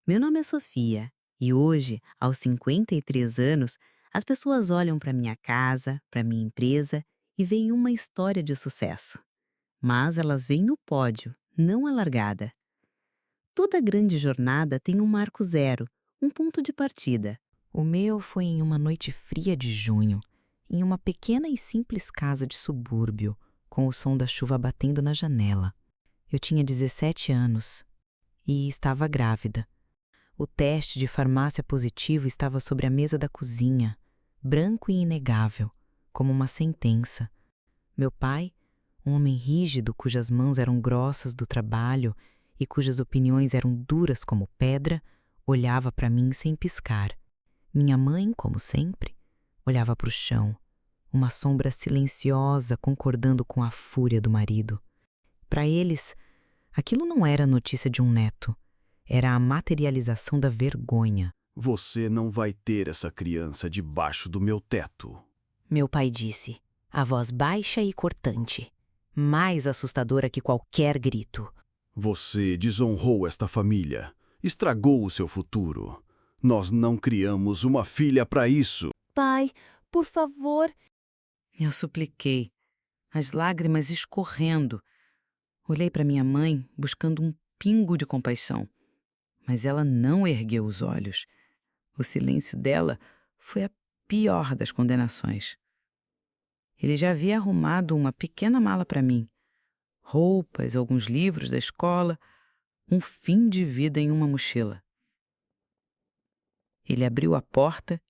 Meu nome é Sofia e hoje, aos 53 anos, as pessoas olham para minha casa, para minha empresa e veem uma história de sucesso. Mas elas veem o pódio, não a largada. Toda grande jornada tem um marco zero, um ponto de partida. O meu foi em uma noite fria de junho, em uma pequena e simples casa de subúrbio, com o som da chuva batendo na janela. Eu tinha 17 anos e estava grávida. O teste de farmácia positivo estava sobre a mesa da cozinha, branco e inegável, como uma sentença. Meu pai, um homem rígido cujas mãos eram grossas do trabalho e cujas opiniões eram duras como pedra, olhava para mim sem piscar. Minha mãe, como sempre, olhava para o chão, uma sombra silenciosa concordando com a fúria do marido. Para eles, aquilo não era a notícia de um neto, era a materialização da vergonha. Você não vai ter essa criança debaixo do meu teto. Meu pai disse, a voz baixa e cortante, mais assustadora que qualquer grito. Você desonrou esta família, estragou o seu futuro. Nós não criamos uma filha para isso. Pai, por favor. Eu supliquei, as lágrimas escorrendo. Olhei para minha mãe buscando um pingo de compaixão, mas ela não ergueu os olhos. O silêncio dela foi a pior das condenações. Ele já havia arrumado uma pequena mala para mim, roupas, alguns livros da escola, um fim de vida em uma mochila. Ele abriu a porta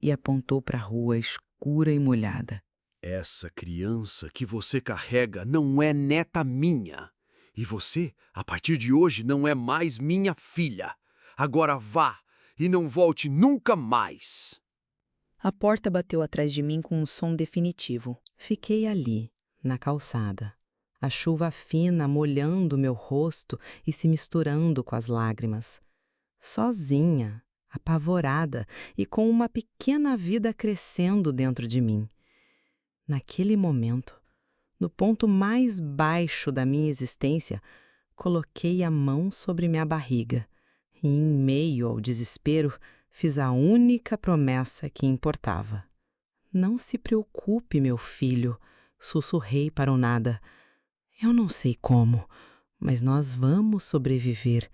e apontou para a rua escura e molhada. Essa criança que você carrega não é neta minha. E você, a partir de hoje, não é mais minha filha. Agora vá e não volte nunca mais. A porta bateu atrás de mim com um som definitivo. Fiquei ali, na calçada, a chuva fina molhando meu rosto e se misturando com as lágrimas. Sozinha, apavorada e com uma pequena vida crescendo dentro de mim. Naquele momento, no ponto mais baixo da minha existência, coloquei a mão sobre minha barriga e, em meio ao desespero, fiz a única promessa que importava. Não se preocupe, meu filho, sussurrei para o nada. Eu não sei como, mas nós vamos sobreviver.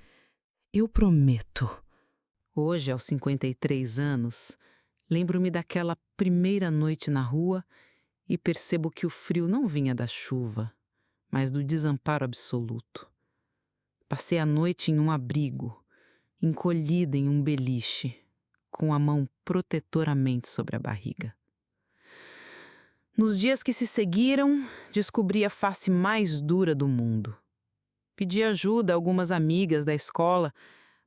Eu prometo. Hoje, aos 53 anos, lembro-me daquela primeira noite na rua e percebo que o frio não vinha da chuva, mas do desamparo absoluto. Passei a noite em um abrigo, encolhida em um beliche, com a mão protetoramente sobre a barriga. Nos dias que se seguiram, descobri a face mais dura do mundo. Pedi ajuda a algumas amigas da escola,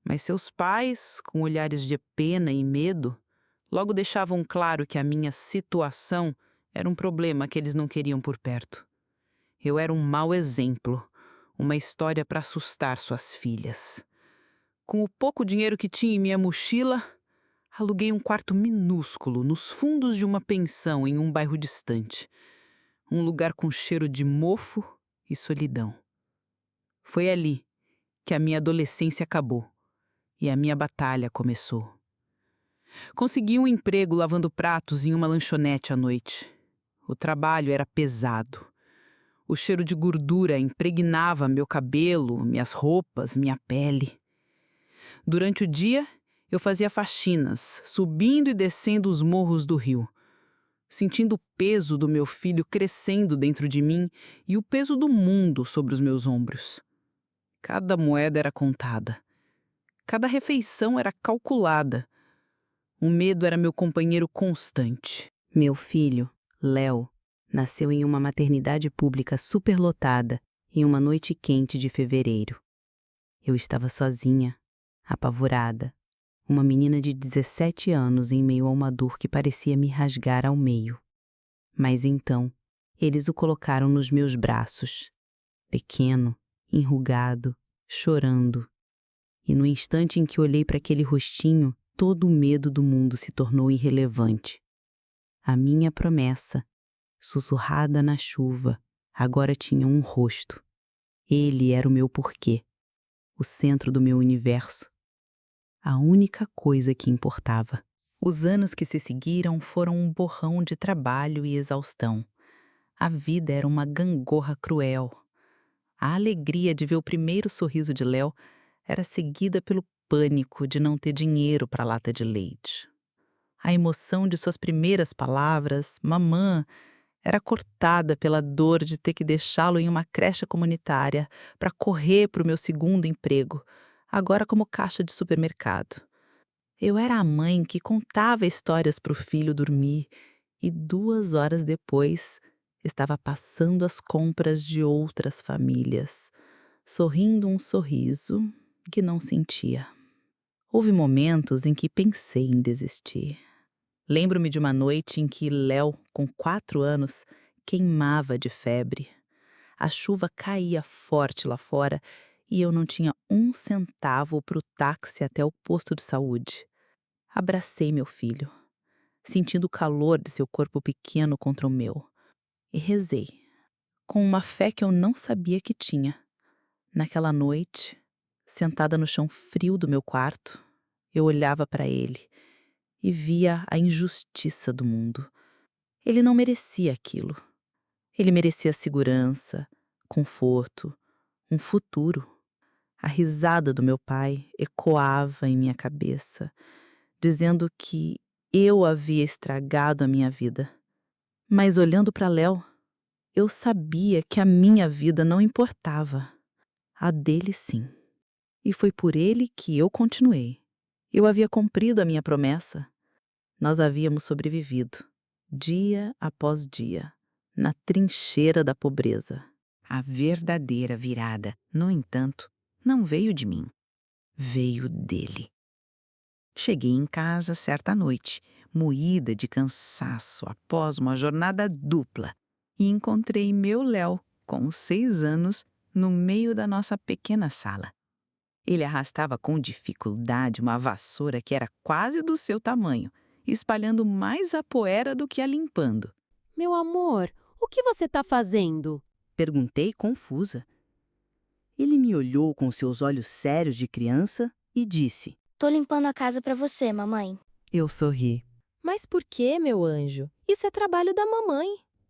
mas seus pais, com olhares de pena e medo, logo deixavam claro que a minha situação era um problema que eles não queriam por perto. Eu era um mau exemplo, uma história para assustar suas filhas. Com o pouco dinheiro que tinha em minha mochila, aluguei um quarto minúsculo nos fundos de uma pensão em um bairro distante. Um lugar com cheiro de mofo e solidão. Foi ali que a minha adolescência acabou e a minha batalha começou. Consegui um emprego lavando pratos em uma lanchonete à noite. O trabalho era pesado. O cheiro de gordura impregnava meu cabelo, minhas roupas, minha pele. Durante o dia, eu fazia faxinas, subindo e descendo os morros do Rio, sentindo o peso do meu filho crescendo dentro de mim e o peso do mundo sobre os meus ombros. Cada moeda era contada. Cada refeição era calculada. O medo era meu companheiro constante. Meu filho, Léo, nasceu em uma maternidade pública superlotada em uma noite quente de fevereiro. Eu estava sozinha, apavorada, uma menina de 17 anos em meio a uma dor que parecia me rasgar ao meio. Mas então, eles o colocaram nos meus braços, pequeno, enrugado, chorando. E no instante em que olhei para aquele rostinho, todo o medo do mundo se tornou irrelevante. A minha promessa, sussurrada na chuva, agora tinha um rosto. Ele era o meu porquê, o centro do meu universo. a única coisa que importava. Os anos que se seguiram foram um borrão de trabalho e exaustão. A vida era uma gangorra cruel. A alegria de ver o primeiro sorriso de Léo era seguida pelo pânico de não ter dinheiro para a lata de leite. A emoção de suas primeiras palavras, mamã, era cortada pela dor de ter que deixá-lo em uma creche comunitária para correr para o meu segundo emprego, agora como caixa de supermercado. Eu era a mãe que contava histórias para o filho dormir e 2 horas depois estava passando as compras de outras famílias, sorrindo um sorriso que não sentia. Houve momentos em que pensei em desistir. Lembro-me de uma noite em que Léo, com 4 anos, queimava de febre. A chuva caía forte lá fora e eu não tinha 1 centavo para o táxi até o posto de saúde. Abracei meu filho, sentindo o calor de seu corpo pequeno contra o meu, e rezei, com uma fé que eu não sabia que tinha. Naquela noite, sentada no chão frio do meu quarto, eu olhava para ele e via a injustiça do mundo. Ele não merecia aquilo. Ele merecia segurança, conforto, um futuro. A risada do meu pai ecoava em minha cabeça, dizendo que eu havia estragado a minha vida. Mas olhando para Léo, eu sabia que a minha vida não importava. A dele sim. E foi por ele que eu continuei. Eu havia cumprido a minha promessa. Nós havíamos sobrevivido, dia após dia, na trincheira da pobreza. A verdadeira virada, no entanto, não veio de mim. Veio dele. Cheguei em casa certa noite, moída de cansaço após uma jornada dupla, e encontrei meu Léo, com 6 anos, no meio da nossa pequena sala. Ele arrastava com dificuldade uma vassoura que era quase do seu tamanho, espalhando mais a poeira do que a limpando. Meu amor, o que você está fazendo? Perguntei confusa. Ele me olhou com seus olhos sérios de criança e disse: Tô limpando a casa pra você, mamãe. Eu sorri. Mas por que, meu anjo? Isso é trabalho da mamãe.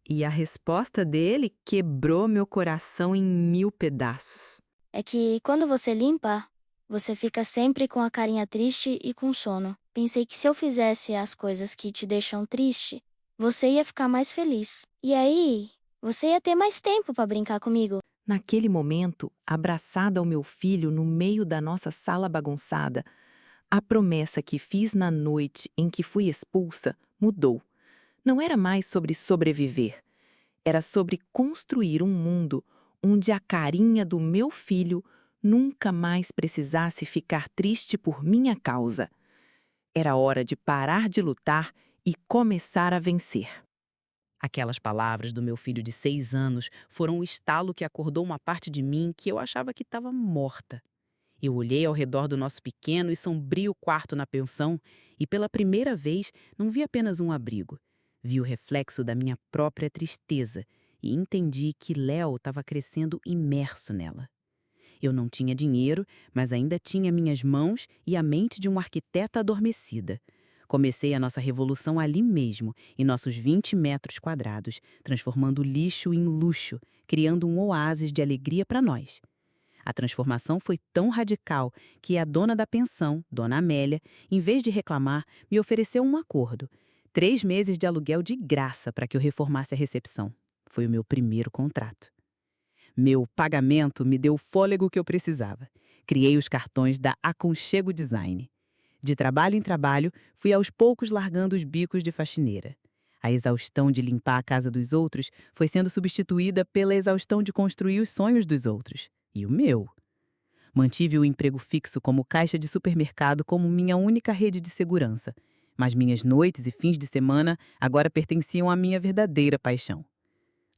E a resposta dele quebrou meu coração em 1000 pedaços. É que quando você limpa, você fica sempre com a carinha triste e com sono. Pensei que se eu fizesse as coisas que te deixam triste, você ia ficar mais feliz. E aí, você ia ter mais tempo pra brincar comigo. Naquele momento, abraçada ao meu filho no meio da nossa sala bagunçada, a promessa que fiz na noite em que fui expulsa mudou. Não era mais sobre sobreviver. Era sobre construir um mundo onde a carinha do meu filho nunca mais precisasse ficar triste por minha causa. Era hora de parar de lutar e começar a vencer. Aquelas palavras do meu filho de 6 anos foram o estalo que acordou uma parte de mim que eu achava que estava morta. Eu olhei ao redor do nosso pequeno e sombrio quarto na pensão e, pela primeira vez, não vi apenas um abrigo. Vi o reflexo da minha própria tristeza e entendi que Léo estava crescendo imerso nela. Eu não tinha dinheiro, mas ainda tinha minhas mãos e a mente de um arquiteta adormecida. Comecei a nossa revolução ali mesmo, em nossos 20 metros quadrados, transformando lixo em luxo, criando um oásis de alegria para nós. A transformação foi tão radical que a dona da pensão, Dona Amélia, em vez de reclamar, me ofereceu um acordo. 3 meses de aluguel de graça para que eu reformasse a recepção. Foi o meu primeiro contrato. Meu pagamento me deu o fôlego que eu precisava. Criei os cartões da Aconchego Design. De trabalho em trabalho, fui aos poucos largando os bicos de faxineira. A exaustão de limpar a casa dos outros foi sendo substituída pela exaustão de construir os sonhos dos outros. E o meu. Mantive o emprego fixo como caixa de supermercado como minha única rede de segurança. Mas minhas noites e fins de semana agora pertenciam à minha verdadeira paixão.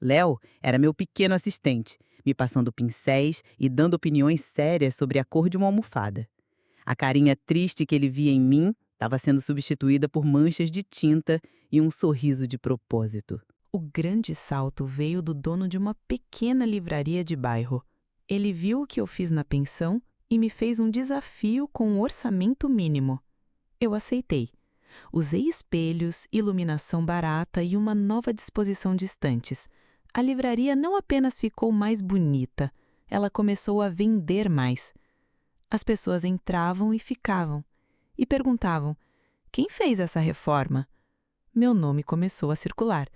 Léo era meu pequeno assistente, me passando pincéis e dando opiniões sérias sobre a cor de uma almofada. A carinha triste que ele via em mim estava sendo substituída por manchas de tinta e um sorriso de propósito. O grande salto veio do dono de uma pequena livraria de bairro. Ele viu o que eu fiz na pensão e me fez um desafio com um orçamento mínimo. Eu aceitei. Usei espelhos, iluminação barata e uma nova disposição de estantes. A livraria não apenas ficou mais bonita, ela começou a vender mais. As pessoas entravam e ficavam, e perguntavam: quem fez essa reforma? Meu nome começou a circular.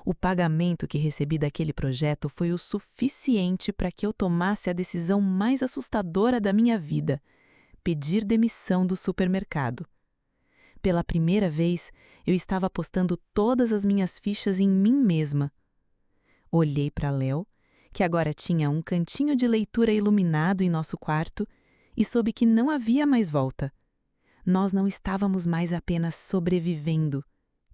O pagamento que recebi daquele projeto foi o suficiente para que eu tomasse a decisão mais assustadora da minha vida: pedir demissão do supermercado. Pela primeira vez, eu estava apostando todas as minhas fichas em mim mesma. Olhei para Léo, que agora tinha um cantinho de leitura iluminado em nosso quarto, e soube que não havia mais volta. Nós não estávamos mais apenas sobrevivendo,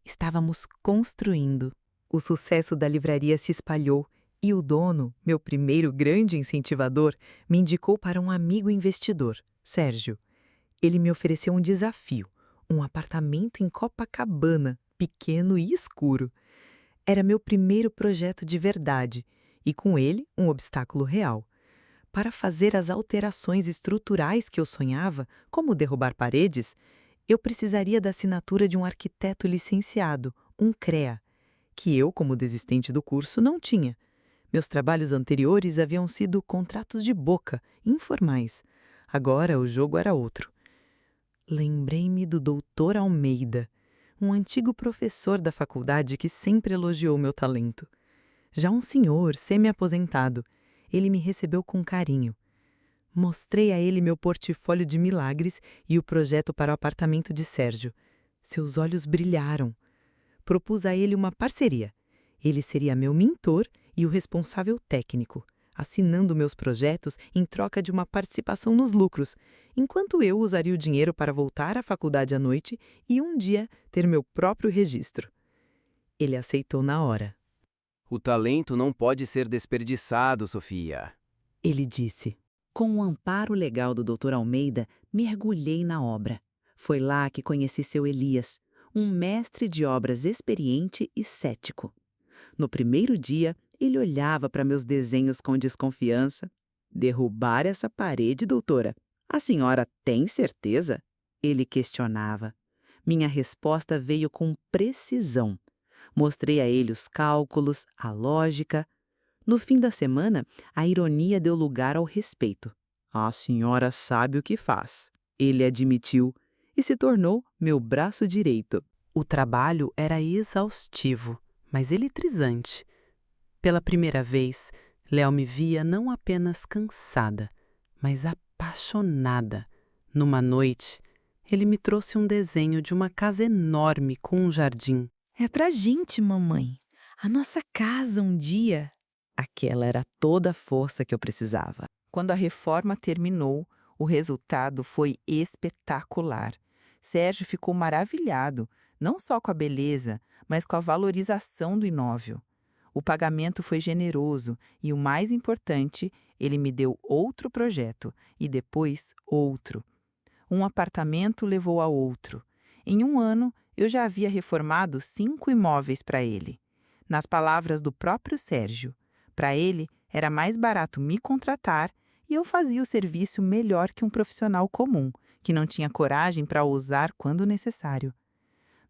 estávamos construindo. O sucesso da livraria se espalhou e o dono, meu primeiro grande incentivador, me indicou para um amigo investidor, Sérgio. Ele me ofereceu um desafio: um apartamento em Copacabana, pequeno e escuro. Era meu primeiro projeto de verdade e, com ele, um obstáculo real. Para fazer as alterações estruturais que eu sonhava, como derrubar paredes, eu precisaria da assinatura de um arquiteto licenciado, um CREA, que eu, como desistente do curso, não tinha. Meus trabalhos anteriores haviam sido contratos de boca, informais. Agora o jogo era outro. Lembrei-me do Dr. Almeida, um antigo professor da faculdade que sempre elogiou meu talento. Já um senhor semi-aposentado, ele me recebeu com carinho. Mostrei a ele meu portfólio de milagres e o projeto para o apartamento de Sérgio. Seus olhos brilharam. Propus a ele uma parceria. Ele seria meu mentor e o responsável técnico, assinando meus projetos em troca de uma participação nos lucros, enquanto eu usaria o dinheiro para voltar à faculdade à noite e um dia ter meu próprio registro. Ele aceitou na hora. O talento não pode ser desperdiçado, Sofia. Ele disse. Com o amparo legal do Dr. Almeida, mergulhei na obra. Foi lá que conheci seu Elias, um mestre de obras experiente e cético. No primeiro dia, ele olhava para meus desenhos com desconfiança. "Derrubar essa parede, doutora? A senhora tem certeza?" Ele questionava. Minha resposta veio com precisão. Mostrei a ele os cálculos, a lógica. No fim da semana, a ironia deu lugar ao respeito. "A senhora sabe o que faz", ele admitiu, e se tornou meu braço direito. O trabalho era exaustivo, mas eletrizante. Pela primeira vez, Léo me via não apenas cansada, mas apaixonada. Numa noite, ele me trouxe um desenho de uma casa enorme com um jardim. É pra gente, mamãe. A nossa casa um dia. Aquela era toda a força que eu precisava. Quando a reforma terminou, o resultado foi espetacular. Sérgio ficou maravilhado, não só com a beleza, mas com a valorização do imóvel. O pagamento foi generoso e, o mais importante, ele me deu outro projeto e depois outro. Um apartamento levou a outro. Em um ano, eu já havia reformado 5 imóveis para ele. Nas palavras do próprio Sérgio, para ele era mais barato me contratar e eu fazia o serviço melhor que um profissional comum, que não tinha coragem para usar quando necessário.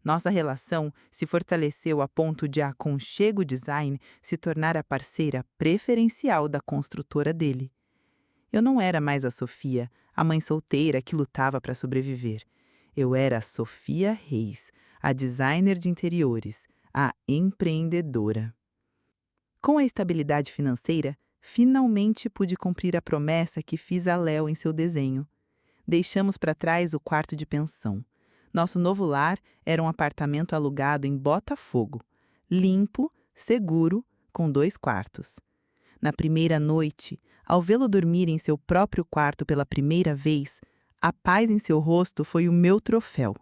Nossa relação se fortaleceu a ponto de a Aconchego Design se tornar a parceira preferencial da construtora dele. Eu não era mais a Sofia, a mãe solteira que lutava para sobreviver. Eu era a Sofia Reis, a designer de interiores, a empreendedora. Com a estabilidade financeira, finalmente pude cumprir a promessa que fiz a Léo em seu desenho. Deixamos para trás o quarto de pensão. Nosso novo lar era um apartamento alugado em Botafogo, limpo, seguro, com 2 quartos. Na primeira noite, ao vê-lo dormir em seu próprio quarto pela primeira vez, a paz em seu rosto foi o meu troféu.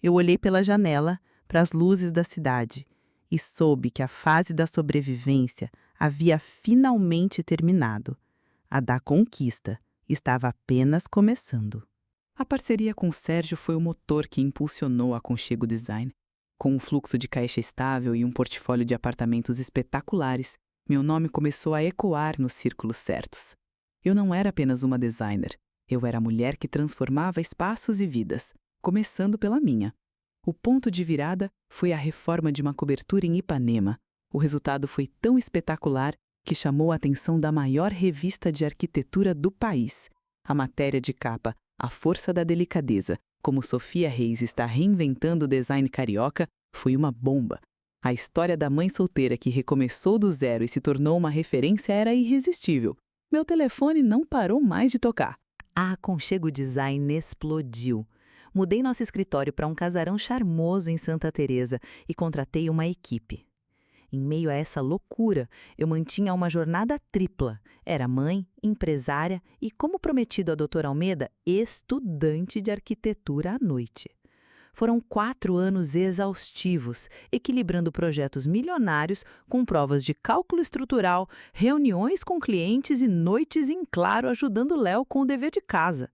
Eu olhei pela janela para as luzes da cidade e soube que a fase da sobrevivência havia finalmente terminado. A da conquista estava apenas começando. A parceria com Sérgio foi o motor que impulsionou a Aconchego Design. Com um fluxo de caixa estável e um portfólio de apartamentos espetaculares, meu nome começou a ecoar nos círculos certos. Eu não era apenas uma designer. Eu era a mulher que transformava espaços e vidas, começando pela minha. O ponto de virada foi a reforma de uma cobertura em Ipanema. O resultado foi tão espetacular que chamou a atenção da maior revista de arquitetura do país. A matéria de capa, A Força da Delicadeza, como Sofia Reis está reinventando o design carioca, foi uma bomba. A história da mãe solteira que recomeçou do zero e se tornou uma referência era irresistível. Meu telefone não parou mais de tocar. A Aconchego Design explodiu. Mudei nosso escritório para um casarão charmoso em Santa Teresa e contratei uma equipe. Em meio a essa loucura, eu mantinha uma jornada tripla. Era mãe, empresária e, como prometido à doutora Almeida, estudante de arquitetura à noite. Foram 4 anos exaustivos, equilibrando projetos milionários com provas de cálculo estrutural, reuniões com clientes e noites em claro ajudando Léo com o dever de casa.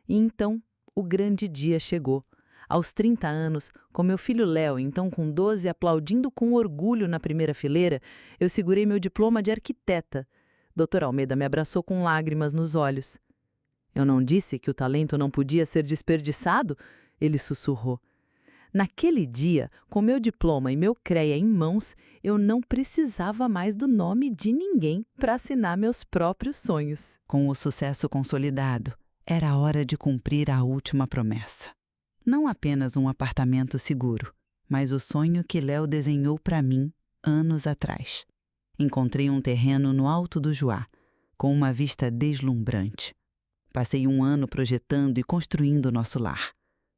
E então, o grande dia chegou. Aos 30 anos, com meu filho Léo, então com 12, aplaudindo com orgulho na primeira fileira, eu segurei meu diploma de arquiteta. Doutora Almeida me abraçou com lágrimas nos olhos. Eu não disse que o talento não podia ser desperdiçado? Ele sussurrou. Naquele dia, com meu diploma e meu CREA em mãos, eu não precisava mais do nome de ninguém para assinar meus próprios sonhos. Com o sucesso consolidado, era a hora de cumprir a última promessa. Não apenas um apartamento seguro, mas o sonho que Léo desenhou para mim anos atrás. Encontrei um terreno no alto do Juá, com uma vista deslumbrante. Passei 1 ano projetando e construindo nosso lar,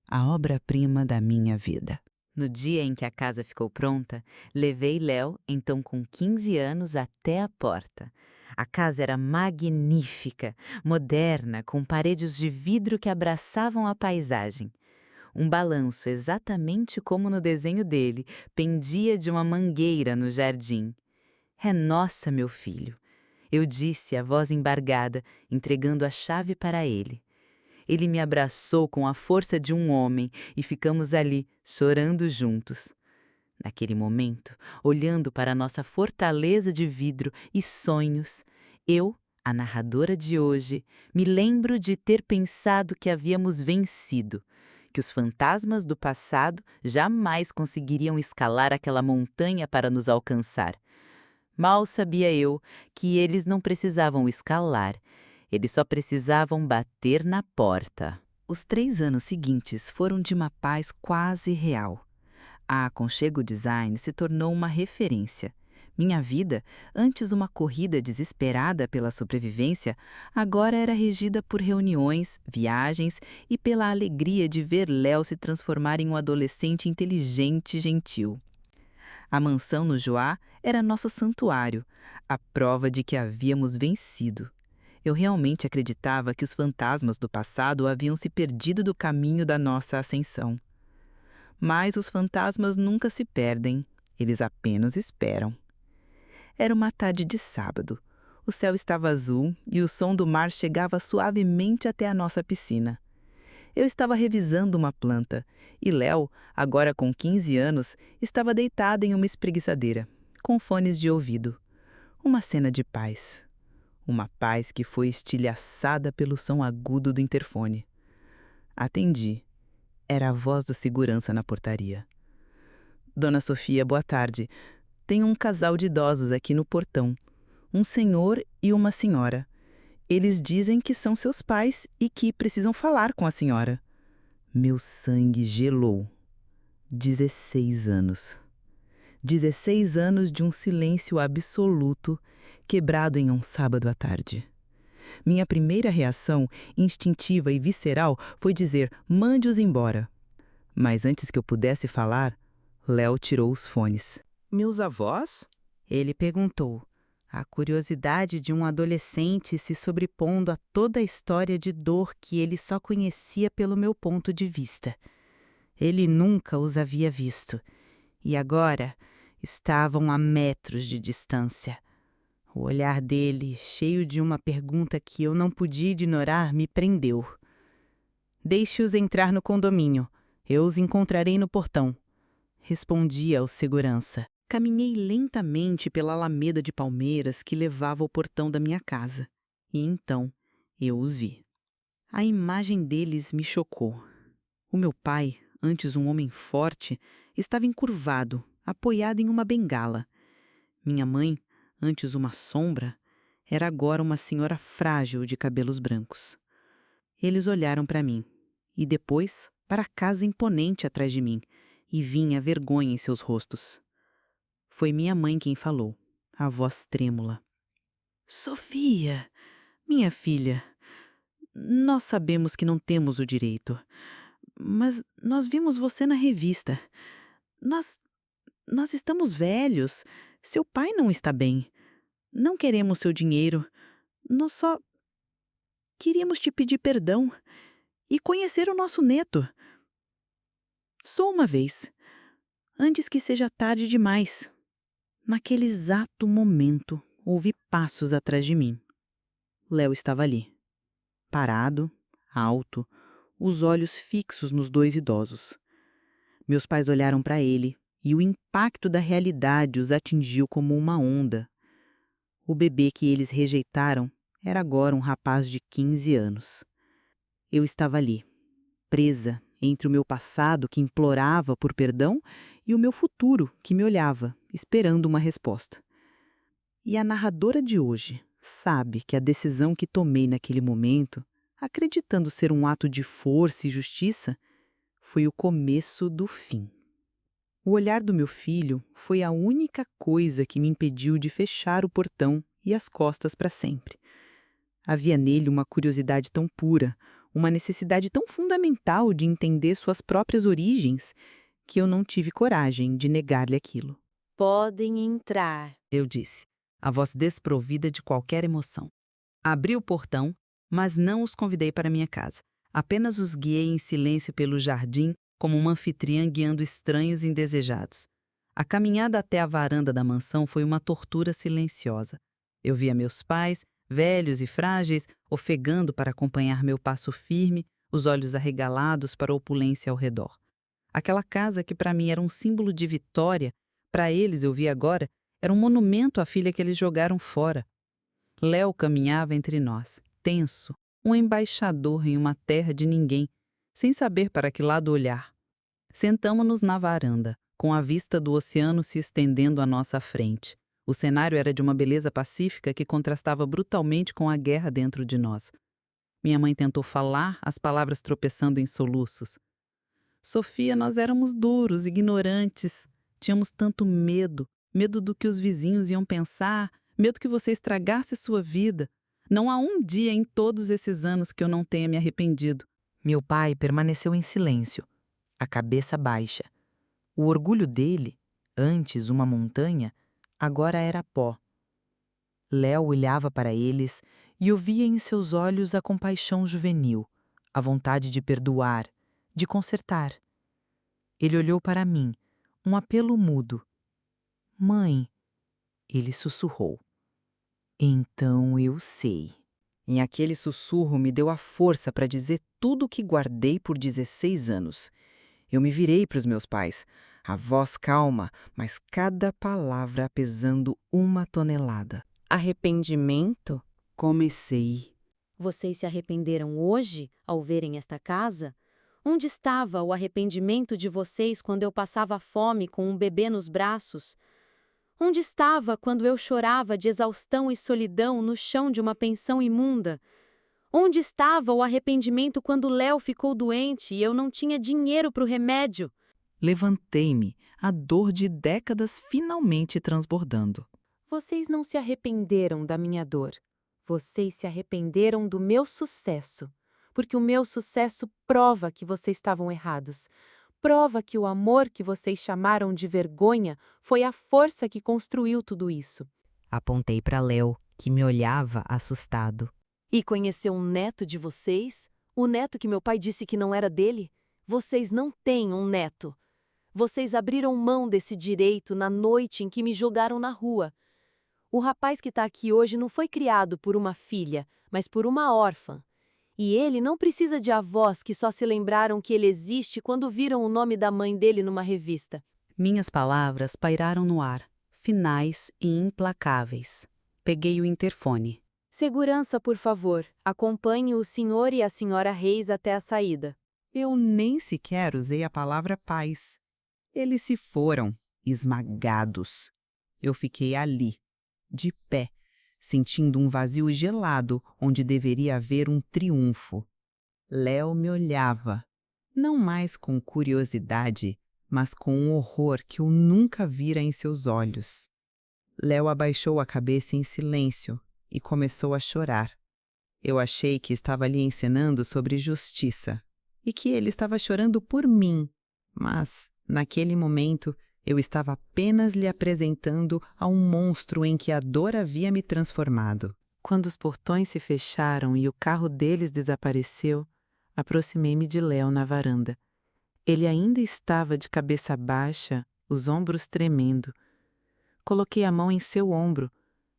a obra-prima da minha vida. No dia em que a casa ficou pronta, levei Léo, então com 15 anos, até a porta. A casa era magnífica, moderna, com paredes de vidro que abraçavam a paisagem. Um balanço, exatamente como no desenho dele, pendia de uma mangueira no jardim. É nossa, meu filho, eu disse, a voz embargada, entregando a chave para ele. Ele me abraçou com a força de um homem e ficamos ali, chorando juntos. Naquele momento, olhando para nossa fortaleza de vidro e sonhos, eu, a narradora de hoje, me lembro de ter pensado que havíamos vencido, que os fantasmas do passado jamais conseguiriam escalar aquela montanha para nos alcançar. Mal sabia eu que eles não precisavam escalar, eles só precisavam bater na porta. Os 3 anos seguintes foram de uma paz quase real. A Aconchego Design se tornou uma referência. Minha vida, antes uma corrida desesperada pela sobrevivência, agora era regida por reuniões, viagens e pela alegria de ver Léo se transformar em um adolescente inteligente e gentil. A mansão no Juá era nosso santuário, a prova de que havíamos vencido. Eu realmente acreditava que os fantasmas do passado haviam se perdido do caminho da nossa ascensão. Mas os fantasmas nunca se perdem, eles apenas esperam. Era uma tarde de sábado. O céu estava azul e o som do mar chegava suavemente até a nossa piscina. Eu estava revisando uma planta e Léo, agora com 15 anos, estava deitado em uma espreguiçadeira, com fones de ouvido. Uma cena de paz. Uma paz que foi estilhaçada pelo som agudo do interfone. Atendi. Era a voz do segurança na portaria. Dona Sofia, boa tarde. Tem um casal de idosos aqui no portão. Um senhor e uma senhora. Eles dizem que são seus pais e que precisam falar com a senhora. Meu sangue gelou. 16 anos. 16 anos de um silêncio absoluto, quebrado em um sábado à tarde. Minha primeira reação, instintiva e visceral, foi dizer: mande-os embora. Mas antes que eu pudesse falar, Léo tirou os fones. Meus avós? Ele perguntou, a curiosidade de um adolescente se sobrepondo a toda a história de dor que ele só conhecia pelo meu ponto de vista. Ele nunca os havia visto, e agora estavam a metros de distância. O olhar dele, cheio de uma pergunta que eu não podia ignorar, me prendeu. Deixe-os entrar no condomínio. Eu os encontrarei no portão. Respondi ao segurança. Caminhei lentamente pela alameda de palmeiras que levava ao portão da minha casa. E então eu os vi. A imagem deles me chocou. O meu pai, antes um homem forte, estava encurvado, apoiado em uma bengala. Minha mãe, antes uma sombra, era agora uma senhora frágil de cabelos brancos. Eles olharam para mim e depois para a casa imponente atrás de mim, e vinha vergonha em seus rostos. Foi minha mãe quem falou, a voz trêmula. Sofia, minha filha, nós sabemos que não temos o direito, mas nós vimos você na revista. Nós estamos velhos, seu pai não está bem. Não queremos seu dinheiro, nós só queríamos te pedir perdão e conhecer o nosso neto. Só uma vez, antes que seja tarde demais. Naquele exato momento, ouvi passos atrás de mim. Léo estava ali, parado, alto, os olhos fixos nos dois idosos. Meus pais olharam para ele e o impacto da realidade os atingiu como uma onda. O bebê que eles rejeitaram era agora um rapaz de 15 anos. Eu estava ali, presa entre o meu passado que implorava por perdão e o meu futuro que me olhava, esperando uma resposta. E a narradora de hoje sabe que a decisão que tomei naquele momento, acreditando ser um ato de força e justiça, foi o começo do fim. O olhar do meu filho foi a única coisa que me impediu de fechar o portão e as costas para sempre. Havia nele uma curiosidade tão pura, uma necessidade tão fundamental de entender suas próprias origens, que eu não tive coragem de negar-lhe aquilo. Podem entrar, Eu disse, a voz desprovida de qualquer emoção. Abri o portão, mas não os convidei para minha casa. Apenas os guiei em silêncio pelo jardim, como uma anfitriã guiando estranhos indesejados. A caminhada até a varanda da mansão foi uma tortura silenciosa. Eu via meus pais, velhos e frágeis, ofegando para acompanhar meu passo firme, os olhos arregalados para a opulência ao redor. Aquela casa que para mim era um símbolo de vitória, para eles, eu vi agora, era um monumento à filha que eles jogaram fora. Léo caminhava entre nós, tenso, um embaixador em uma terra de ninguém, sem saber para que lado olhar. Sentamo-nos na varanda, com a vista do oceano se estendendo à nossa frente. O cenário era de uma beleza pacífica que contrastava brutalmente com a guerra dentro de nós. Minha mãe tentou falar, as palavras tropeçando em soluços. Sofia, nós éramos duros, ignorantes. Tínhamos tanto medo, medo do que os vizinhos iam pensar, medo que você estragasse sua vida. Não há um dia em todos esses anos que eu não tenha me arrependido. Meu pai permaneceu em silêncio, a cabeça baixa. O orgulho dele, antes uma montanha, agora era pó. Léo olhava para eles e eu via em seus olhos a compaixão juvenil, a vontade de perdoar, de consertar. Ele olhou para mim, um apelo mudo. Mãe, ele sussurrou. Então eu sei. Em aquele sussurro me deu a força para dizer tudo o que guardei por 16 anos. Eu me virei para os meus pais, a voz calma, mas cada palavra pesando 1 tonelada. arrependimento? Comecei. Vocês se arrependeram hoje ao verem esta casa? Onde estava o arrependimento de vocês quando eu passava fome com um bebê nos braços? Onde estava quando eu chorava de exaustão e solidão no chão de uma pensão imunda? Onde estava o arrependimento quando Léo ficou doente e eu não tinha dinheiro para o remédio? Levantei-me, a dor de décadas finalmente transbordando. Vocês não se arrependeram da minha dor. Vocês se arrependeram do meu sucesso. Porque o meu sucesso prova que vocês estavam errados. Prova que o amor que vocês chamaram de vergonha foi a força que construiu tudo isso. Apontei para Léo, que me olhava assustado. E conhecer um neto de vocês? O neto que meu pai disse que não era dele? Vocês não têm um neto. Vocês abriram mão desse direito na noite em que me jogaram na rua. O rapaz que está aqui hoje não foi criado por uma filha, mas por uma órfã. E ele não precisa de avós que só se lembraram que ele existe quando viram o nome da mãe dele numa revista. Minhas palavras pairaram no ar, finais e implacáveis. Peguei o interfone. Segurança, por favor. Acompanhe o senhor e a senhora Reis até a saída. Eu nem sequer usei a palavra paz. Eles se foram, esmagados. Eu fiquei ali, de pé, sentindo um vazio gelado onde deveria haver um triunfo. Léo me olhava, não mais com curiosidade, mas com um horror que eu nunca vira em seus olhos. Léo abaixou a cabeça em silêncio e começou a chorar. Eu achei que estava lhe ensinando sobre justiça e que ele estava chorando por mim, mas, naquele momento, eu estava apenas lhe apresentando a um monstro em que a dor havia me transformado. Quando os portões se fecharam e o carro deles desapareceu, aproximei-me de Léo na varanda. Ele ainda estava de cabeça baixa, os ombros tremendo. Coloquei a mão em seu ombro,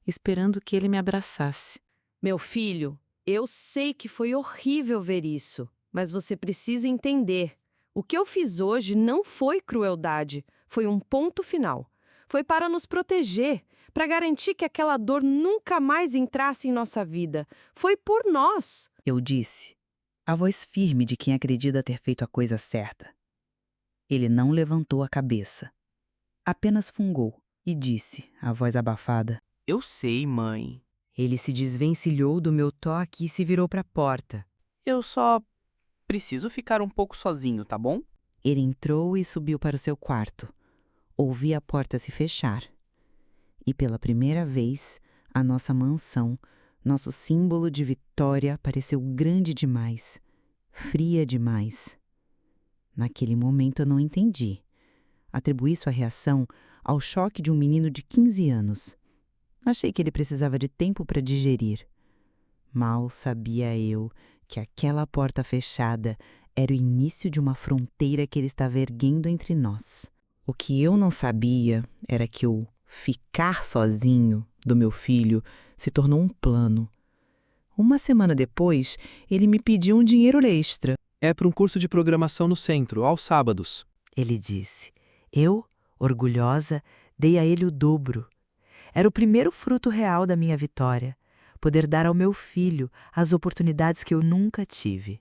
esperando que ele me abraçasse. Meu filho, eu sei que foi horrível ver isso, mas você precisa entender. O que eu fiz hoje não foi crueldade, foi um ponto final. Foi para nos proteger, para garantir que aquela dor nunca mais entrasse em nossa vida. Foi por nós. Eu disse, a voz firme de quem acredita ter feito a coisa certa. Ele não levantou a cabeça. Apenas fungou e disse, a voz abafada: Eu sei, mãe. Ele se desvencilhou do meu toque e se virou para a porta. Eu só preciso ficar um pouco sozinho, tá bom? Ele entrou e subiu para o seu quarto. Ouvi a porta se fechar. E pela primeira vez, a nossa mansão, nosso símbolo de vitória, pareceu grande demais, fria demais. Naquele momento eu não entendi. Atribuí sua reação ao choque de um menino de 15 anos. Achei que ele precisava de tempo para digerir. Mal sabia eu que aquela porta fechada era o início de uma fronteira que ele estava erguendo entre nós. O que eu não sabia era que o ficar sozinho do meu filho se tornou um plano. Uma semana depois, ele me pediu um dinheiro extra. É para um curso de programação no centro, aos sábados. Ele disse. Eu, orgulhosa, dei a ele o dobro. Era o primeiro fruto real da minha vitória, poder dar ao meu filho as oportunidades que eu nunca tive.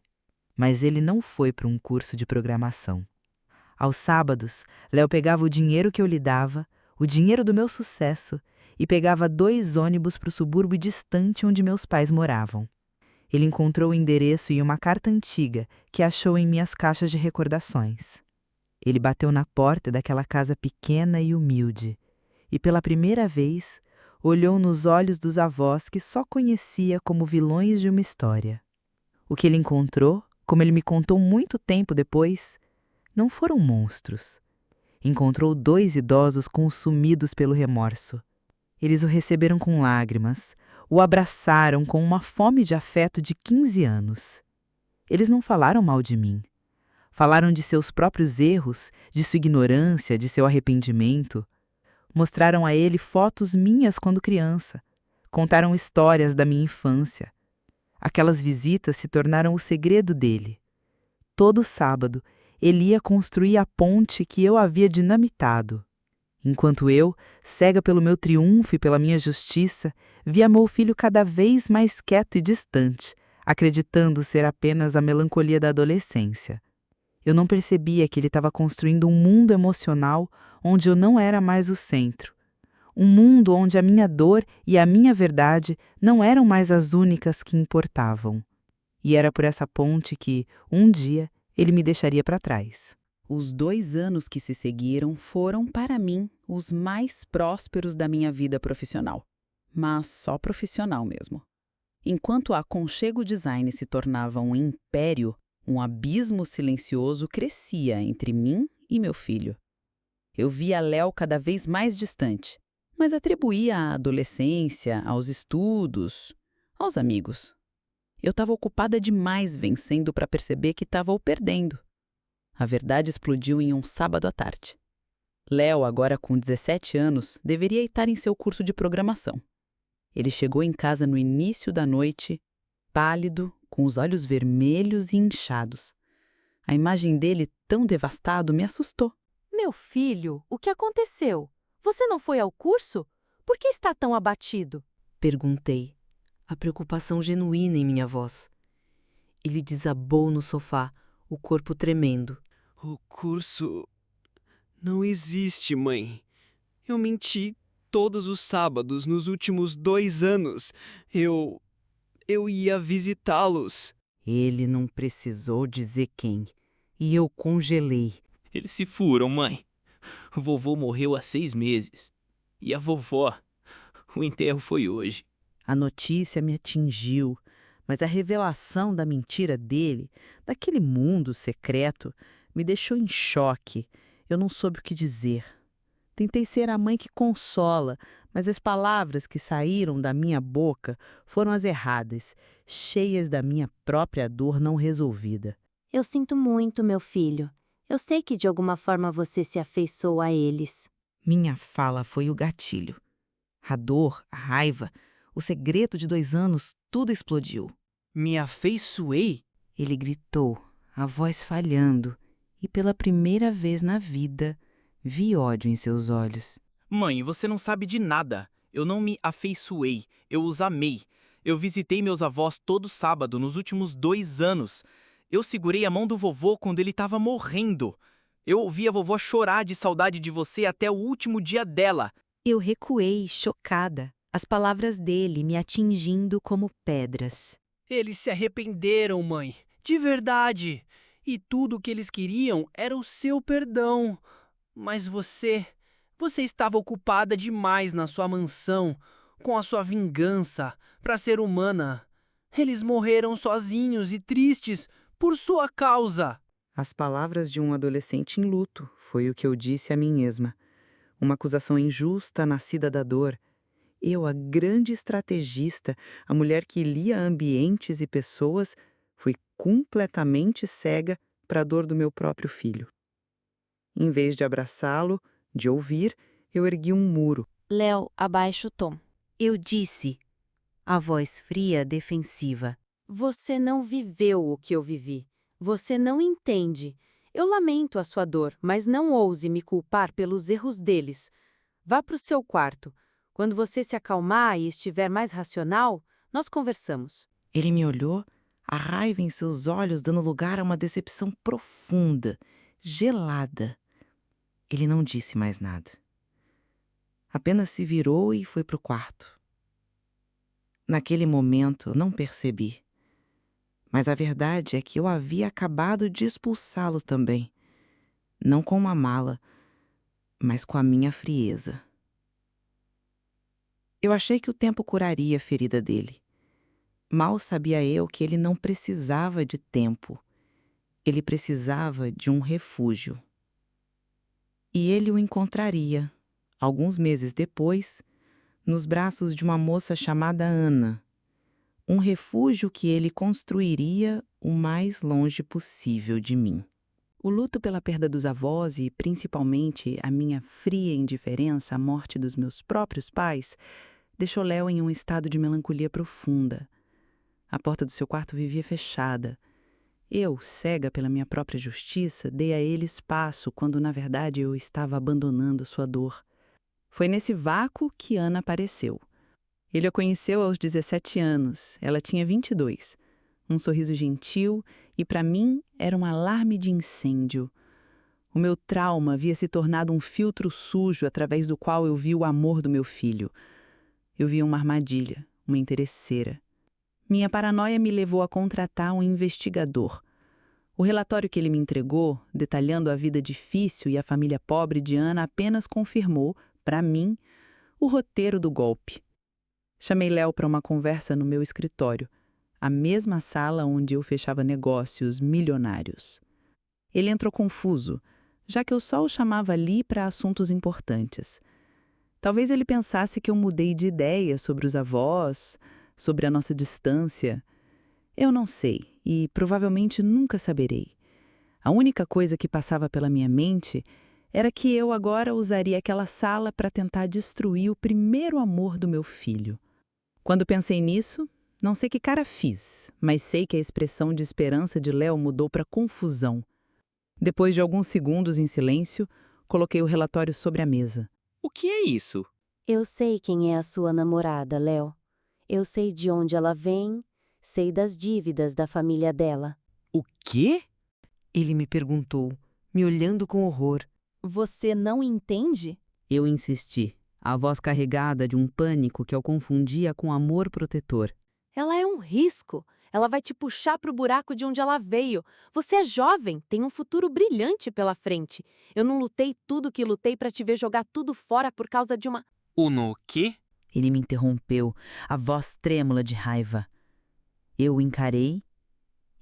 Mas ele não foi para um curso de programação. Aos sábados, Léo pegava o dinheiro que eu lhe dava, o dinheiro do meu sucesso, e pegava 2 ônibus para o subúrbio distante onde meus pais moravam. Ele encontrou o endereço e uma carta antiga que achou em minhas caixas de recordações. Ele bateu na porta daquela casa pequena e humilde, e pela primeira vez olhou nos olhos dos avós que só conhecia como vilões de uma história. O que ele encontrou, como ele me contou muito tempo depois, não foram monstros. Encontrou 2 idosos consumidos pelo remorso. Eles o receberam com lágrimas, o abraçaram com uma fome de afeto de 15 anos. Eles não falaram mal de mim. Falaram de seus próprios erros, de sua ignorância, de seu arrependimento. Mostraram a ele fotos minhas quando criança. Contaram histórias da minha infância. Aquelas visitas se tornaram o segredo dele. Todo sábado, ele ia construir a ponte que eu havia dinamitado. Enquanto eu, cega pelo meu triunfo e pela minha justiça, via meu filho cada vez mais quieto e distante, acreditando ser apenas a melancolia da adolescência. Eu não percebia que ele estava construindo um mundo emocional onde eu não era mais o centro. Um mundo onde a minha dor e a minha verdade não eram mais as únicas que importavam. E era por essa ponte que, um dia, ele me deixaria para trás. Os 2 anos que se seguiram foram, para mim, os mais prósperos da minha vida profissional. Mas só profissional mesmo. Enquanto a Aconchego Design se tornava um império, um abismo silencioso crescia entre mim e meu filho. Eu via Léo cada vez mais distante, mas atribuía à adolescência, aos estudos, aos amigos. Eu estava ocupada demais vencendo para perceber que estava o perdendo. A verdade explodiu em um sábado à tarde. Léo, agora com 17 anos, deveria estar em seu curso de programação. Ele chegou em casa no início da noite, pálido, com os olhos vermelhos e inchados. A imagem dele, tão devastado, me assustou. Meu filho, o que aconteceu? Você não foi ao curso? Por que está tão abatido? Perguntei. a preocupação genuína em minha voz. Ele desabou no sofá, o corpo tremendo. O curso não existe, mãe. Eu menti todos os sábados nos últimos 2 anos. Eu ia visitá-los. Ele não precisou dizer quem, e eu congelei. Eles se furam, mãe. O vovô morreu há 6 meses. E a vovó? O enterro foi hoje. A notícia me atingiu, mas a revelação da mentira dele, daquele mundo secreto, me deixou em choque. Eu não soube o que dizer. Tentei ser a mãe que consola, mas as palavras que saíram da minha boca foram as erradas, cheias da minha própria dor não resolvida. Eu sinto muito, meu filho. Eu sei que de alguma forma você se afeiçoou a eles. Minha fala foi o gatilho. A dor, a raiva, o segredo de 2 anos, tudo explodiu. Me afeiçoei? Ele gritou, a voz falhando, e pela primeira vez na vida, vi ódio em seus olhos. Mãe, você não sabe de nada. Eu não me afeiçoei, eu os amei. Eu visitei meus avós todo sábado nos últimos 2 anos. Eu segurei a mão do vovô quando ele estava morrendo. Eu ouvi a vovó chorar de saudade de você até o último dia dela. Eu recuei, chocada, as palavras dele me atingindo como pedras. Eles se arrependeram, mãe. De verdade. E tudo o que eles queriam era o seu perdão. Mas você estava ocupada demais na sua mansão, com a sua vingança, para ser humana. Eles morreram sozinhos e tristes por sua causa. As palavras de um adolescente em luto foi o que eu disse a mim mesma. Uma acusação injusta nascida da dor. Eu, a grande estrategista, a mulher que lia ambientes e pessoas, fui completamente cega para a dor do meu próprio filho. Em vez de abraçá-lo, de ouvir, eu ergui um muro. Léo, abaixa o tom. Eu disse, a voz fria, defensiva. Você não viveu o que eu vivi. Você não entende. Eu lamento a sua dor, mas não ouse me culpar pelos erros deles. Vá para o seu quarto. Quando você se acalmar e estiver mais racional, nós conversamos. Ele me olhou, a raiva em seus olhos dando lugar a uma decepção profunda, gelada. Ele não disse mais nada. Apenas se virou e foi para o quarto. Naquele momento, não percebi. Mas a verdade é que eu havia acabado de expulsá-lo também. Não com uma mala, mas com a minha frieza. Eu achei que o tempo curaria a ferida dele. Mal sabia eu que ele não precisava de tempo. Ele precisava de um refúgio. E ele o encontraria, alguns meses depois, nos braços de uma moça chamada Ana. Um refúgio que ele construiria o mais longe possível de mim. O luto pela perda dos avós e, principalmente, a minha fria indiferença à morte dos meus próprios pais deixou Léo em um estado de melancolia profunda. A porta do seu quarto vivia fechada. Eu, cega pela minha própria justiça, dei a ele espaço quando, na verdade, eu estava abandonando sua dor. Foi nesse vácuo que Ana apareceu. Ele a conheceu aos 17 anos, ela tinha 22. Um sorriso gentil e, para mim, era um alarme de incêndio. O meu trauma havia se tornado um filtro sujo através do qual eu vi o amor do meu filho. Eu via uma armadilha, uma interesseira. Minha paranoia me levou a contratar um investigador. O relatório que ele me entregou, detalhando a vida difícil e a família pobre de Ana, apenas confirmou, para mim, o roteiro do golpe. Chamei Léo para uma conversa no meu escritório, a mesma sala onde eu fechava negócios milionários. Ele entrou confuso, já que eu só o chamava ali para assuntos importantes. Talvez ele pensasse que eu mudei de ideia sobre os avós, sobre a nossa distância. Eu não sei e provavelmente nunca saberei. A única coisa que passava pela minha mente era que eu agora usaria aquela sala para tentar destruir o primeiro amor do meu filho. Quando pensei nisso, não sei que cara fiz, mas sei que a expressão de esperança de Léo mudou para confusão. Depois de alguns segundos em silêncio, coloquei o relatório sobre a mesa. O que é isso? Eu sei quem é a sua namorada, Léo. Eu sei de onde ela vem, sei das dívidas da família dela. O quê? Ele me perguntou, me olhando com horror. Você não entende? Eu insisti, a voz carregada de um pânico que eu confundia com amor protetor. Ela é um risco. Ela vai te puxar para o buraco de onde ela veio. Você é jovem, tem um futuro brilhante pela frente. Eu não lutei tudo que lutei para te ver jogar tudo fora por causa de uma... O quê? Ele me interrompeu, a voz trêmula de raiva. Eu o encarei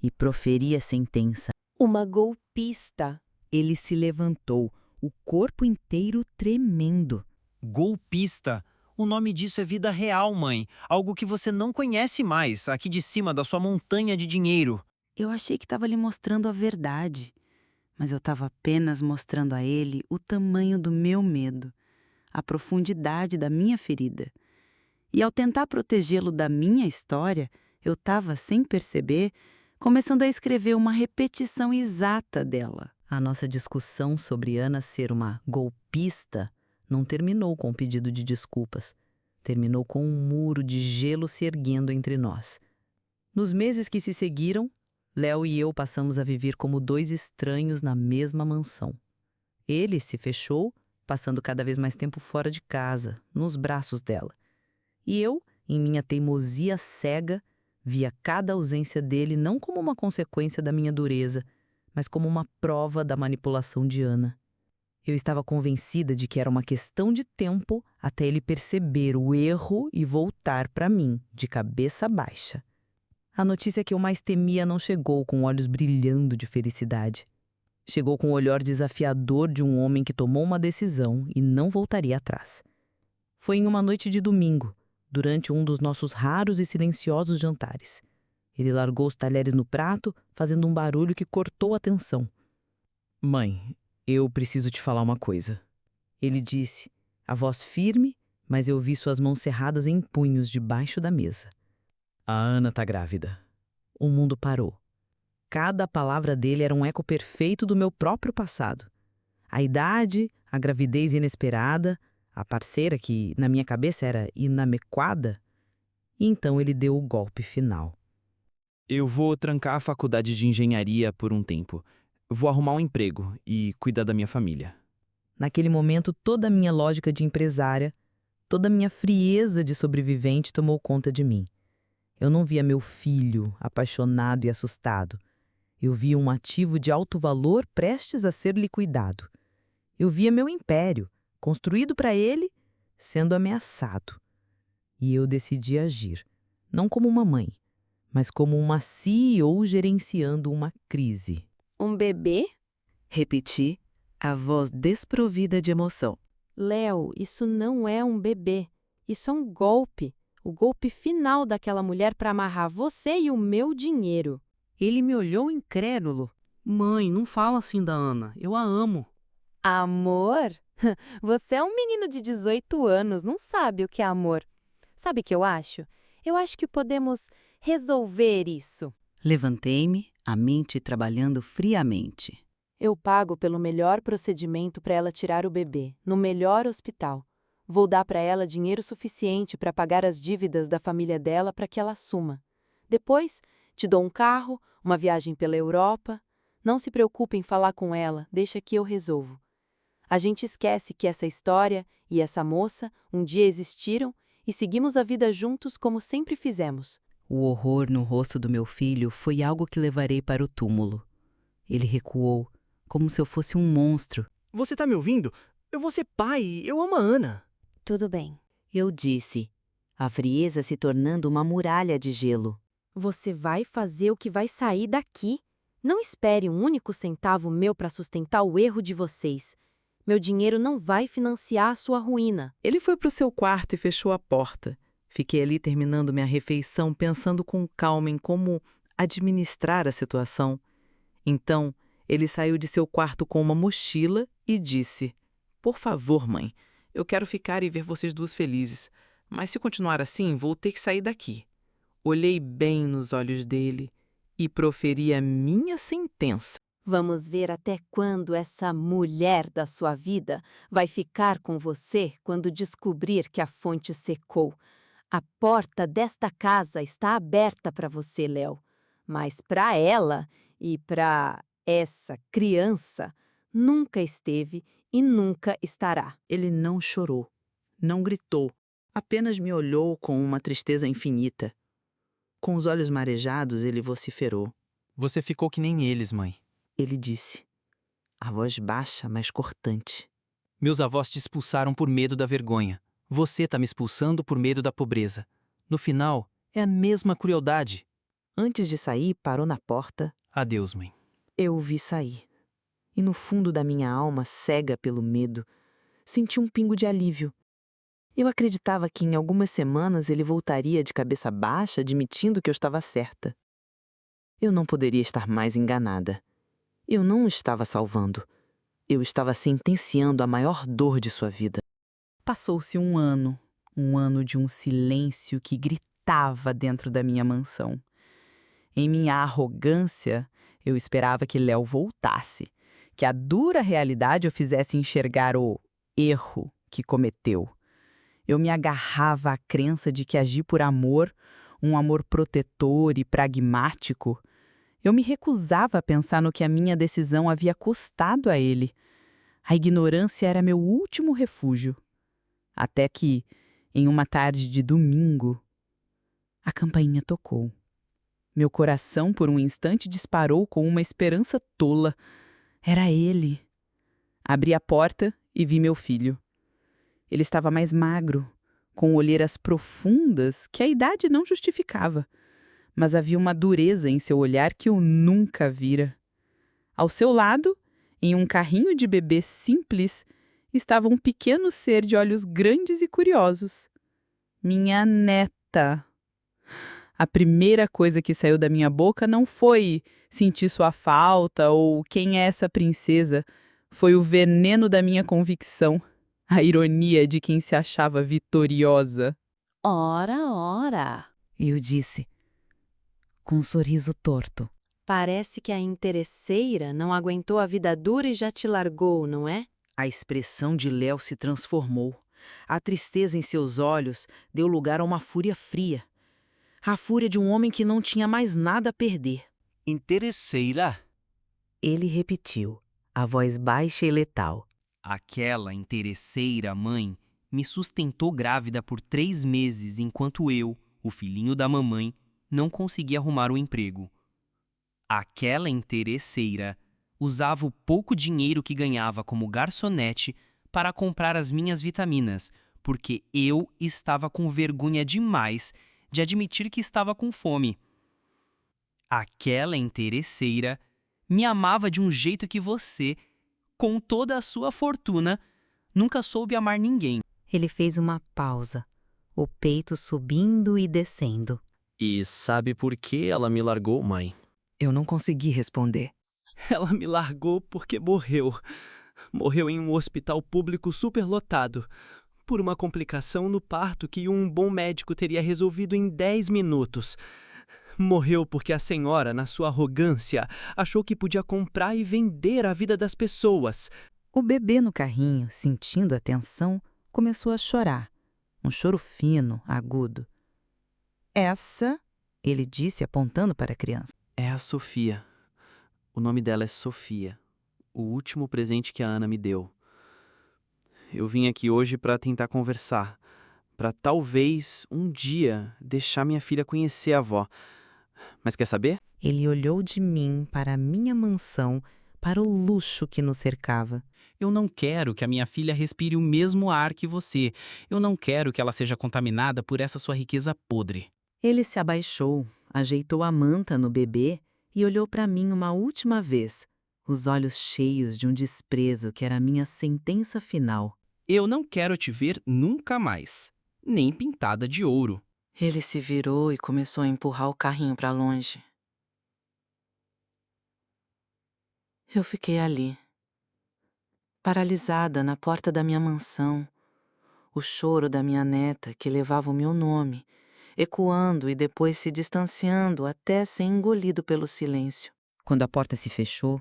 e proferi a sentença. Uma golpista. Ele se levantou, o corpo inteiro tremendo. Golpista? O nome disso é vida real, mãe. Algo que você não conhece mais, aqui de cima da sua montanha de dinheiro. Eu achei que estava lhe mostrando a verdade, mas eu estava apenas mostrando a ele o tamanho do meu medo, a profundidade da minha ferida. E ao tentar protegê-lo da minha história, eu estava, sem perceber, começando a escrever uma repetição exata dela. A nossa discussão sobre Ana ser uma golpista não terminou com um pedido de desculpas. Terminou com um muro de gelo se erguendo entre nós. Nos meses que se seguiram, Léo e eu passamos a viver como dois estranhos na mesma mansão. Ele se fechou, passando cada vez mais tempo fora de casa, nos braços dela. E eu, em minha teimosia cega, via cada ausência dele não como uma consequência da minha dureza, mas como uma prova da manipulação de Ana. Eu estava convencida de que era uma questão de tempo até ele perceber o erro e voltar para mim, de cabeça baixa. A notícia que eu mais temia não chegou com olhos brilhando de felicidade. Chegou com o olhar desafiador de um homem que tomou uma decisão e não voltaria atrás. Foi em uma noite de domingo, durante um dos nossos raros e silenciosos jantares. Ele largou os talheres no prato, fazendo um barulho que cortou a tensão. Mãe, eu preciso te falar uma coisa. Ele disse, a voz firme, mas eu vi suas mãos cerradas em punhos debaixo da mesa. A Ana tá grávida. O mundo parou. Cada palavra dele era um eco perfeito do meu próprio passado. A idade, a gravidez inesperada, a parceira que na minha cabeça era inadequada. E então ele deu o golpe final. Eu vou trancar a faculdade de engenharia por um tempo. Vou arrumar um emprego e cuidar da minha família. Naquele momento, toda a minha lógica de empresária, toda a minha frieza de sobrevivente tomou conta de mim. Eu não via meu filho apaixonado e assustado. Eu via um ativo de alto valor prestes a ser liquidado. Eu via meu império, construído para ele, sendo ameaçado. E eu decidi agir, não como uma mãe, mas como uma CEO gerenciando uma crise. Um bebê? Repeti, a voz desprovida de emoção. Léo, isso não é um bebê. Isso é um golpe. O golpe final daquela mulher para amarrar você e o meu dinheiro. Ele me olhou incrédulo. Mãe, não fala assim da Ana. Eu a amo. Amor? Você é um menino de 18 anos, não sabe o que é amor. Sabe o que eu acho? Eu acho que podemos resolver isso. Levantei-me, a mente trabalhando friamente. Eu pago pelo melhor procedimento para ela tirar o bebê, no melhor hospital. Vou dar para ela dinheiro suficiente para pagar as dívidas da família dela para que ela assuma. Depois, te dou um carro, uma viagem pela Europa. Não se preocupe em falar com ela, deixa que eu resolvo. A gente esquece que essa história e essa moça um dia existiram e seguimos a vida juntos como sempre fizemos. O horror no rosto do meu filho foi algo que levarei para o túmulo. Ele recuou, como se eu fosse um monstro. Você tá me ouvindo? Eu vou ser pai, eu amo a Ana. Tudo bem. Eu disse, a frieza se tornando uma muralha de gelo. Você vai fazer o que vai sair daqui. Não espere um único centavo meu para sustentar o erro de vocês. Meu dinheiro não vai financiar a sua ruína. Ele foi para o seu quarto e fechou a porta. Fiquei ali terminando minha refeição, pensando com calma em como administrar a situação. Então, ele saiu de seu quarto com uma mochila e disse: "Por favor, mãe, eu quero ficar e ver vocês duas felizes. Mas se continuar assim, vou ter que sair daqui." Olhei bem nos olhos dele e proferi a minha sentença. Vamos ver até quando essa mulher da sua vida vai ficar com você quando descobrir que a fonte secou. A porta desta casa está aberta para você, Léo. Mas para ela e para essa criança, nunca esteve e nunca estará. Ele não chorou, não gritou, apenas me olhou com uma tristeza infinita. Com os olhos marejados, ele vociferou. Você ficou que nem eles, mãe. Ele disse, a voz baixa, mas cortante. Meus avós te expulsaram por medo da vergonha. Você tá me expulsando por medo da pobreza. No final, é a mesma crueldade. Antes de sair, parou na porta. Adeus, mãe. Eu o vi sair. E no fundo da minha alma, cega pelo medo, senti um pingo de alívio. Eu acreditava que em algumas semanas ele voltaria de cabeça baixa, admitindo que eu estava certa. Eu não poderia estar mais enganada. Eu não o estava salvando. Eu estava sentenciando a maior dor de sua vida. Passou-se um ano de um silêncio que gritava dentro da minha mansão. Em minha arrogância, eu esperava que Léo voltasse, que a dura realidade o fizesse enxergar o erro que cometeu. Eu me agarrava à crença de que agir por amor, um amor protetor e pragmático, eu me recusava a pensar no que a minha decisão havia custado a ele. A ignorância era meu último refúgio. Até que, em uma tarde de domingo, a campainha tocou. Meu coração, por um instante, disparou com uma esperança tola. Era ele. Abri a porta e vi meu filho. Ele estava mais magro, com olheiras profundas que a idade não justificava, mas havia uma dureza em seu olhar que eu nunca vira. Ao seu lado, em um carrinho de bebê simples, estava um pequeno ser de olhos grandes e curiosos. Minha neta. A primeira coisa que saiu da minha boca não foi sentir sua falta ou quem é essa princesa. Foi o veneno da minha convicção, a ironia de quem se achava vitoriosa. Ora. Eu disse, com um sorriso torto. Parece que a interesseira não aguentou a vida dura e já te largou, não é? A expressão de Léo se transformou. A tristeza em seus olhos deu lugar a uma fúria fria. A fúria de um homem que não tinha mais nada a perder. Interesseira? Ele repetiu, a voz baixa e letal. Aquela interesseira mãe me sustentou grávida por 3 meses enquanto eu, o filhinho da mamãe, não conseguia arrumar um emprego. Aquela interesseira usava o pouco dinheiro que ganhava como garçonete para comprar as minhas vitaminas, porque eu estava com vergonha demais de admitir que estava com fome. Aquela interesseira me amava de um jeito que você, com toda a sua fortuna, nunca soube amar ninguém. Ele fez uma pausa, o peito subindo e descendo. E sabe por que ela me largou, mãe? Eu não consegui responder. Ela me largou porque morreu. Morreu em um hospital público superlotado, por uma complicação no parto que um bom médico teria resolvido em 10 minutos. Morreu porque a senhora, na sua arrogância, achou que podia comprar e vender a vida das pessoas. O bebê no carrinho, sentindo a tensão, começou a chorar. Um choro fino, agudo. Essa, ele disse apontando para a criança. É a Sofia. O nome dela é Sofia. O último presente que a Ana me deu. Eu vim aqui hoje para tentar conversar. Para talvez, um dia, deixar minha filha conhecer a avó. Mas quer saber? Ele olhou de mim para a minha mansão, para o luxo que nos cercava. Eu não quero que a minha filha respire o mesmo ar que você. Eu não quero que ela seja contaminada por essa sua riqueza podre. Ele se abaixou, ajeitou a manta no bebê e olhou para mim uma última vez, os olhos cheios de um desprezo que era a minha sentença final. Eu não quero te ver nunca mais, nem pintada de ouro. Ele se virou e começou a empurrar o carrinho para longe. Eu fiquei ali, paralisada na porta da minha mansão, o choro da minha neta que levava o meu nome, ecoando e depois se distanciando até ser engolido pelo silêncio. Quando a porta se fechou,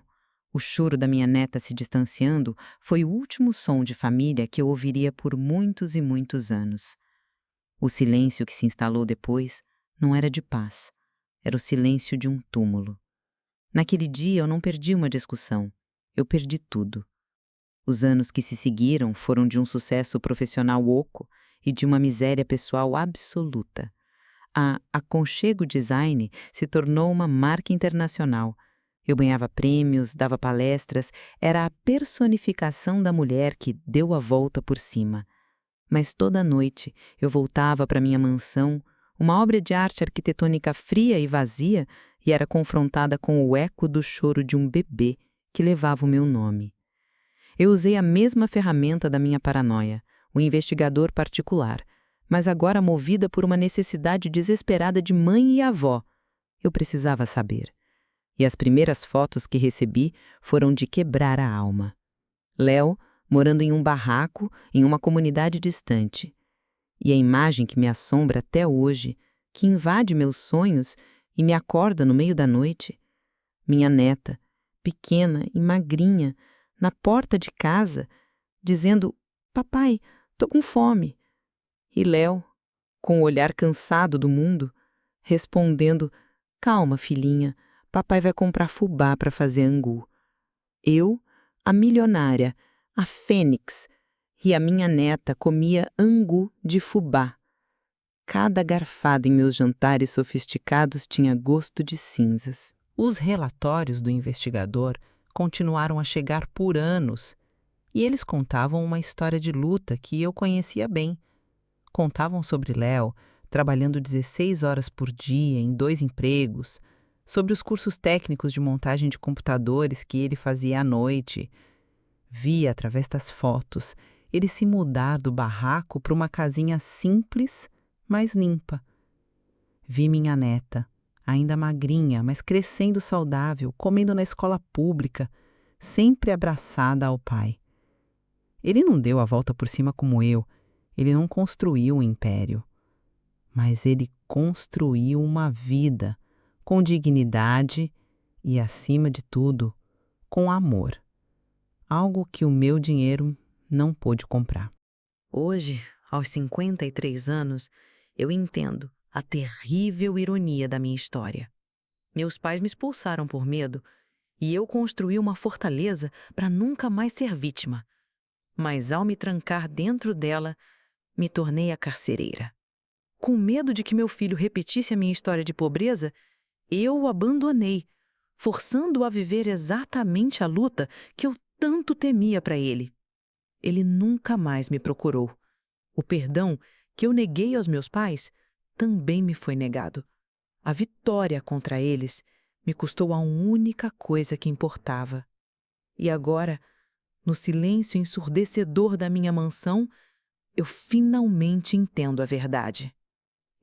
o choro da minha neta se distanciando foi o último som de família que eu ouviria por muitos e muitos anos. O silêncio que se instalou depois não era de paz, era o silêncio de um túmulo. Naquele dia eu não perdi uma discussão, eu perdi tudo. Os anos que se seguiram foram de um sucesso profissional oco e de uma miséria pessoal absoluta. A Aconchego Design se tornou uma marca internacional. Eu ganhava prêmios, dava palestras, era a personificação da mulher que deu a volta por cima. Mas toda noite eu voltava para minha mansão, uma obra de arte arquitetônica fria e vazia, e era confrontada com o eco do choro de um bebê que levava o meu nome. Eu usei a mesma ferramenta da minha paranoia, o investigador particular, mas agora movida por uma necessidade desesperada de mãe e avó. Eu precisava saber. E as primeiras fotos que recebi foram de quebrar a alma. Léo, morando em um barraco, em uma comunidade distante. E a imagem que me assombra até hoje, que invade meus sonhos e me acorda no meio da noite. Minha neta, pequena e magrinha, na porta de casa, dizendo: "Papai, tô com fome." E Léo, com o olhar cansado do mundo, respondendo: "Calma, filhinha, papai vai comprar fubá para fazer angu." Eu, a milionária, a fênix, e a minha neta comia angu de fubá. Cada garfada em meus jantares sofisticados tinha gosto de cinzas. Os relatórios do investigador continuaram a chegar por anos, e eles contavam uma história de luta que eu conhecia bem. Contavam sobre Léo trabalhando 16 horas por dia em 2 empregos, sobre os cursos técnicos de montagem de computadores que ele fazia à noite. Via, através das fotos, ele se mudar do barraco para uma casinha simples, mas limpa. Vi minha neta, ainda magrinha, mas crescendo saudável, comendo na escola pública, sempre abraçada ao pai. Ele não deu a volta por cima como eu, ele não construiu um império. Mas ele construiu uma vida, com dignidade e, acima de tudo, com amor. Algo que o meu dinheiro não pôde comprar. Hoje, aos 53 anos, eu entendo a terrível ironia da minha história. Meus pais me expulsaram por medo e eu construí uma fortaleza para nunca mais ser vítima. Mas ao me trancar dentro dela, me tornei a carcereira. Com medo de que meu filho repetisse a minha história de pobreza, eu o abandonei, forçando-o a viver exatamente a luta que eu tanto temia para ele. Ele nunca mais me procurou. O perdão que eu neguei aos meus pais também me foi negado. A vitória contra eles me custou a única coisa que importava. E agora, no silêncio ensurdecedor da minha mansão, eu finalmente entendo a verdade.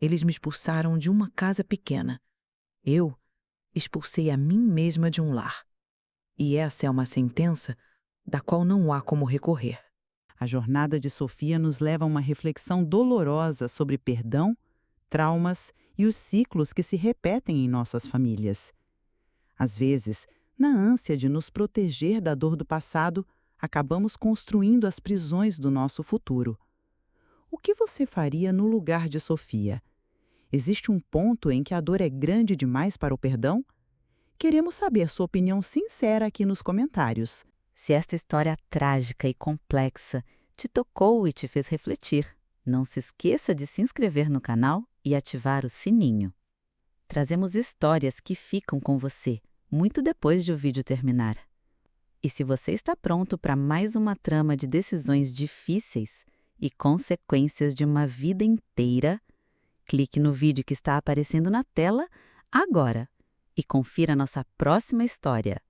Eles me expulsaram de uma casa pequena. Eu expulsei a mim mesma de um lar. E essa é uma sentença da qual não há como recorrer. A jornada de Sofia nos leva a uma reflexão dolorosa sobre perdão, traumas e os ciclos que se repetem em nossas famílias. Às vezes, na ânsia de nos proteger da dor do passado, acabamos construindo as prisões do nosso futuro. O que você faria no lugar de Sofia? Existe um ponto em que a dor é grande demais para o perdão? Queremos saber sua opinião sincera aqui nos comentários. Se esta história trágica e complexa te tocou e te fez refletir, não se esqueça de se inscrever no canal e ativar o sininho. Trazemos histórias que ficam com você, muito depois de o vídeo terminar. E se você está pronto para mais uma trama de decisões difíceis e consequências de uma vida inteira, clique no vídeo que está aparecendo na tela agora e confira nossa próxima história.